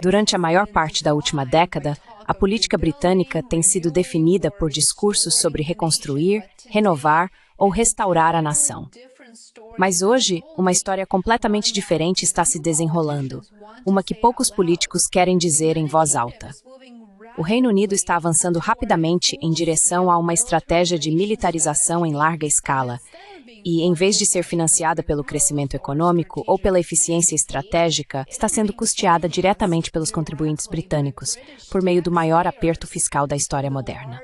Durante a maior parte da última década, a política britânica tem sido definida por discursos sobre reconstruir, renovar ou restaurar a nação. Mas hoje, uma história completamente diferente está se desenrolando, uma que poucos políticos querem dizer em voz alta. O Reino Unido está avançando rapidamente em direção a uma estratégia de militarização em larga escala, e, em vez de ser financiada pelo crescimento econômico ou pela eficiência estratégica, está sendo custeada diretamente pelos contribuintes britânicos, por meio do maior aperto fiscal da história moderna.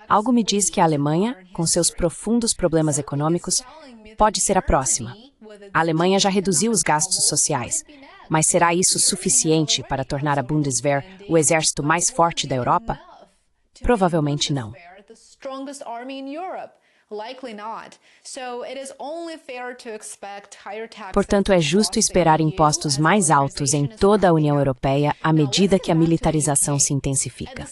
Algo me diz que a Alemanha, com seus profundos problemas econômicos, pode ser a próxima. A Alemanha já reduziu os gastos sociais, mas será isso suficiente para tornar a Bundeswehr o exército mais forte da Europa? Provavelmente não. Portanto, é justo esperar impostos mais altos em toda a União Europeia à medida que a militarização se intensifica.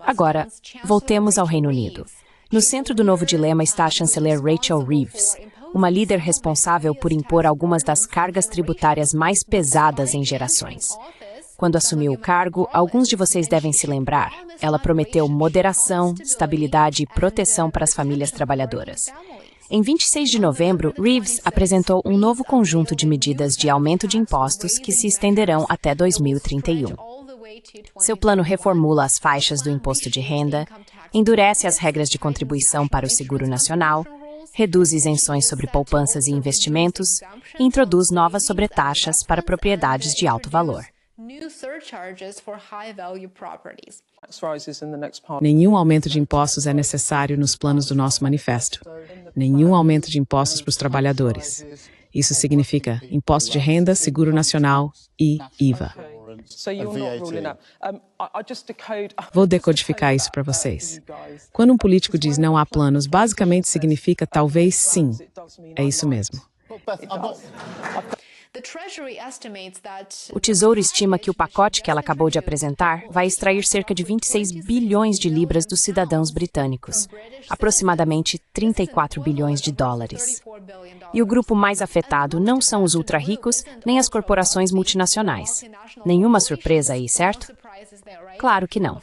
Agora, voltemos ao Reino Unido. No centro do novo dilema está a chanceler Rachel Reeves, uma líder responsável por impor algumas das cargas tributárias mais pesadas em gerações. Quando assumiu o cargo, alguns de vocês devem se lembrar, ela prometeu moderação, estabilidade e proteção para as famílias trabalhadoras. Em 26 de novembro, Reeves apresentou um novo conjunto de medidas de aumento de impostos que se estenderão até 2031. Seu plano reformula as faixas do imposto de renda, endurece as regras de contribuição para o Seguro Nacional, reduz isenções sobre poupanças e investimentos e introduz novas sobretaxas para propriedades de alto valor. Nenhum aumento de impostos é necessário nos planos do nosso manifesto. Nenhum aumento de impostos para os trabalhadores. Isso significa imposto de renda, seguro nacional e IVA. Vou decodificar isso para vocês. Quando um político diz não há planos, basicamente significa talvez sim. É isso mesmo. O Tesouro estima que o pacote que ela acabou de apresentar vai extrair cerca de 26 bilhões de libras dos cidadãos britânicos, aproximadamente 34 bilhões de dólares. E o grupo mais afetado não são os ultra-ricos nem as corporações multinacionais. Nenhuma surpresa aí, certo? Claro que não.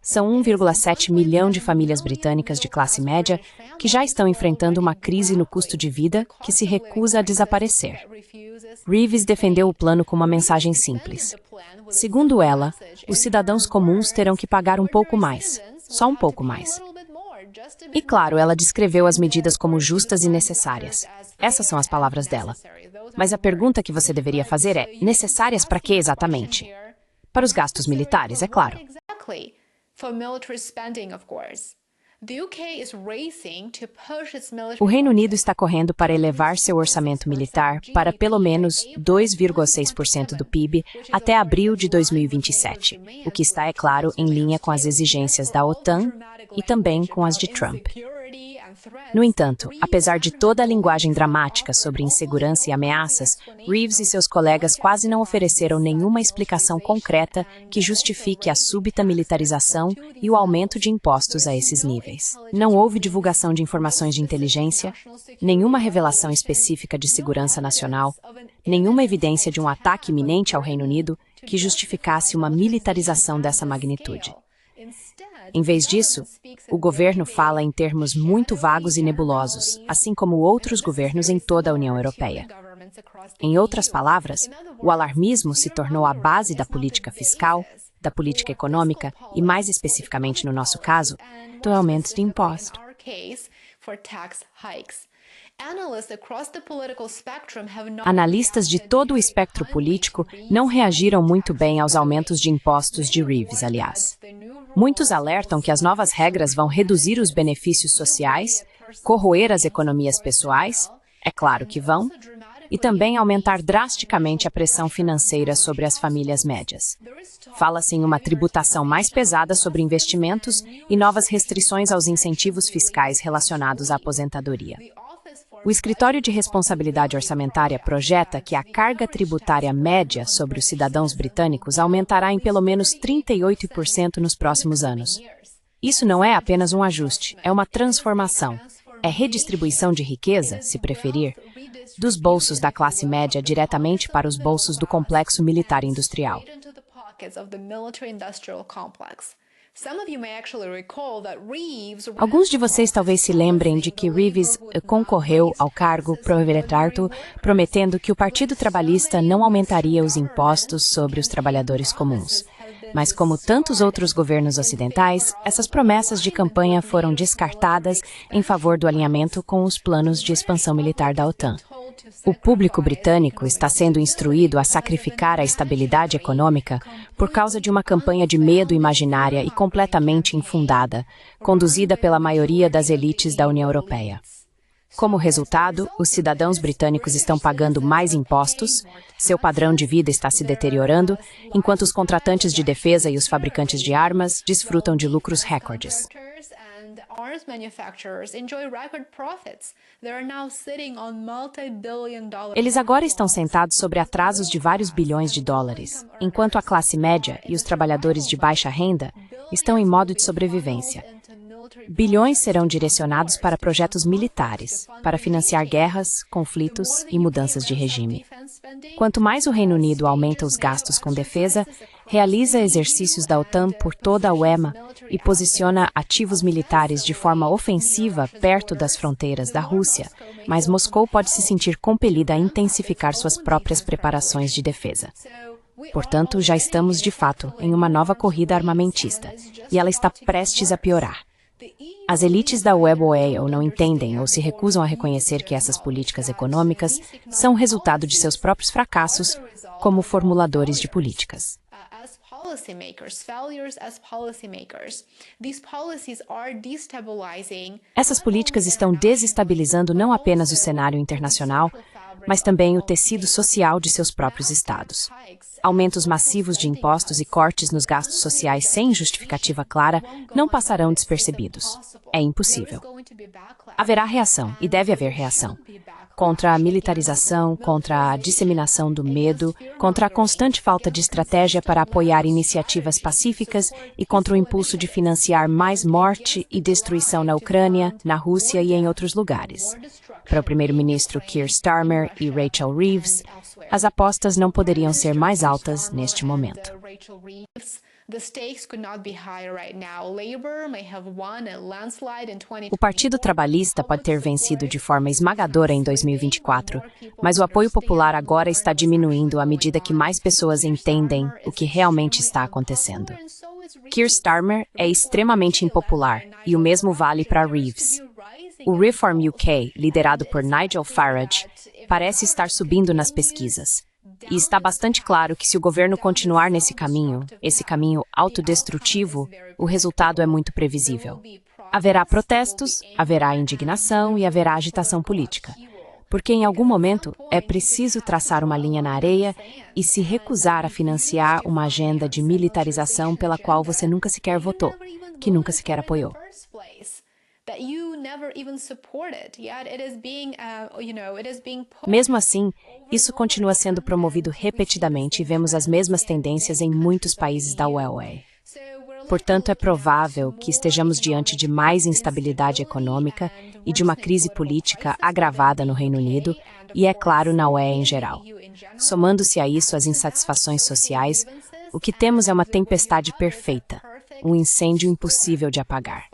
São 1,7 milhão de famílias britânicas de classe média que já estão enfrentando uma crise no custo de vida que se recusa a desaparecer. Reeves defendeu o plano com uma mensagem simples. Segundo ela, os cidadãos comuns terão que pagar um pouco mais, só um pouco mais. E claro, ela descreveu as medidas como justas e necessárias. Essas são as palavras dela. Mas a pergunta que você deveria fazer é: necessárias para quê exatamente? Para os gastos militares, é claro. O Reino Unido está correndo para elevar seu orçamento militar para pelo menos 2,6% do PIB até abril de 2027, o que está, é claro, em linha com as exigências da OTAN e também com as de Trump. No entanto, apesar de toda a linguagem dramática sobre insegurança e ameaças, Reeves e seus colegas quase não ofereceram nenhuma explicação concreta que justifique a súbita militarização e o aumento de impostos a esses níveis. Não houve divulgação de informações de inteligência, nenhuma revelação específica de segurança nacional, nenhuma evidência de um ataque iminente ao Reino Unido que justificasse uma militarização dessa magnitude. Em vez disso, o governo fala em termos muito vagos e nebulosos, assim como outros governos em toda a União Europeia. Em outras palavras, o alarmismo se tornou a base da política fiscal, da política econômica e, mais especificamente no nosso caso, do aumento de imposto. Analistas de todo o espectro político não reagiram muito bem aos aumentos de impostos de Reeves, aliás. Muitos alertam que as novas regras vão reduzir os benefícios sociais, corroer as economias pessoais, é claro que vão, e também aumentar drasticamente a pressão financeira sobre as famílias médias. Fala-se em uma tributação mais pesada sobre investimentos e novas restrições aos incentivos fiscais relacionados à aposentadoria. O Escritório de Responsabilidade Orçamentária projeta que a carga tributária média sobre os cidadãos britânicos aumentará em pelo menos 38% nos próximos anos. Isso não é apenas um ajuste, é uma transformação. É redistribuição de riqueza, se preferir, dos bolsos da classe média diretamente para os bolsos do complexo militar industrial. Alguns de vocês talvez se lembrem de que Reeves concorreu ao cargo pró-eleitorado, prometendo que o Partido Trabalhista não aumentaria os impostos sobre os trabalhadores comuns. Mas, como tantos outros governos ocidentais, essas promessas de campanha foram descartadas em favor do alinhamento com os planos de expansão militar da OTAN. O público britânico está sendo instruído a sacrificar a estabilidade econômica por causa de uma campanha de medo imaginária e completamente infundada, conduzida pela maioria das elites da União Europeia. Como resultado, os cidadãos britânicos estão pagando mais impostos, seu padrão de vida está se deteriorando, enquanto os contratantes de defesa e os fabricantes de armas desfrutam de lucros recordes. Eles agora estão sentados sobre atrasos de vários bilhões de dólares, enquanto a classe média e os trabalhadores de baixa renda estão em modo de sobrevivência. Bilhões serão direcionados para projetos militares, para financiar guerras, conflitos e mudanças de regime. Quanto mais o Reino Unido aumenta os gastos com defesa, realiza exercícios da OTAN por toda a UEMA e posiciona ativos militares de forma ofensiva perto das fronteiras da Rússia, mas Moscou pode se sentir compelida a intensificar suas próprias preparações de defesa. Portanto, já estamos, de fato, em uma nova corrida armamentista, e ela está prestes a piorar. As elites da WEOA não entendem ou se recusam a reconhecer que essas políticas econômicas são resultado de seus próprios fracassos como formuladores de políticas. Essas políticas estão desestabilizando não apenas o cenário internacional, mas também o tecido social de seus próprios estados. Aumentos massivos de impostos e cortes nos gastos sociais sem justificativa clara não passarão despercebidos. É impossível. Haverá reação, e deve haver reação, contra a militarização, contra a disseminação do medo, contra a constante falta de estratégia para apoiar iniciativas pacíficas e contra o impulso de financiar mais morte e destruição na Ucrânia, na Rússia e em outros lugares. Para o primeiro-ministro Keir Starmer e Rachel Reeves, as apostas não poderiam ser mais altas neste momento. O Partido Trabalhista pode ter vencido de forma esmagadora em 2024, mas o apoio popular agora está diminuindo à medida que mais pessoas entendem o que realmente está acontecendo. Keir Starmer é extremamente impopular, e o mesmo vale para Reeves. O Reform UK, liderado por Nigel Farage, parece estar subindo nas pesquisas. E está bastante claro que se o governo continuar nesse caminho, esse caminho autodestrutivo, o resultado é muito previsível. Haverá protestos, haverá indignação e haverá agitação política. Porque em algum momento é preciso traçar uma linha na areia e se recusar a financiar uma agenda de militarização pela qual você nunca sequer votou, que nunca sequer apoiou. Mesmo assim, isso continua sendo promovido repetidamente e vemos as mesmas tendências em muitos países da WEOA. Portanto, é provável que estejamos diante de mais instabilidade econômica e de uma crise política agravada no Reino Unido e, é claro, na UE em geral. Somando-se a isso as insatisfações sociais, o que temos é uma tempestade perfeita, um incêndio impossível de apagar.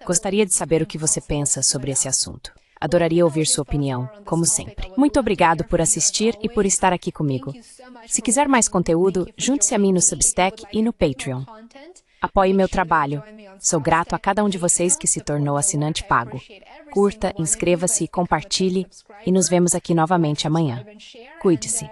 Gostaria de saber o que você pensa sobre esse assunto. Adoraria ouvir sua opinião, como sempre. Muito obrigado por assistir e por estar aqui comigo. Se quiser mais conteúdo, junte-se a mim no Substack e no Patreon. Apoie meu trabalho. Sou grato a cada um de vocês que se tornou assinante pago. Curta, inscreva-se, compartilhe e nos vemos aqui novamente amanhã. Cuide-se.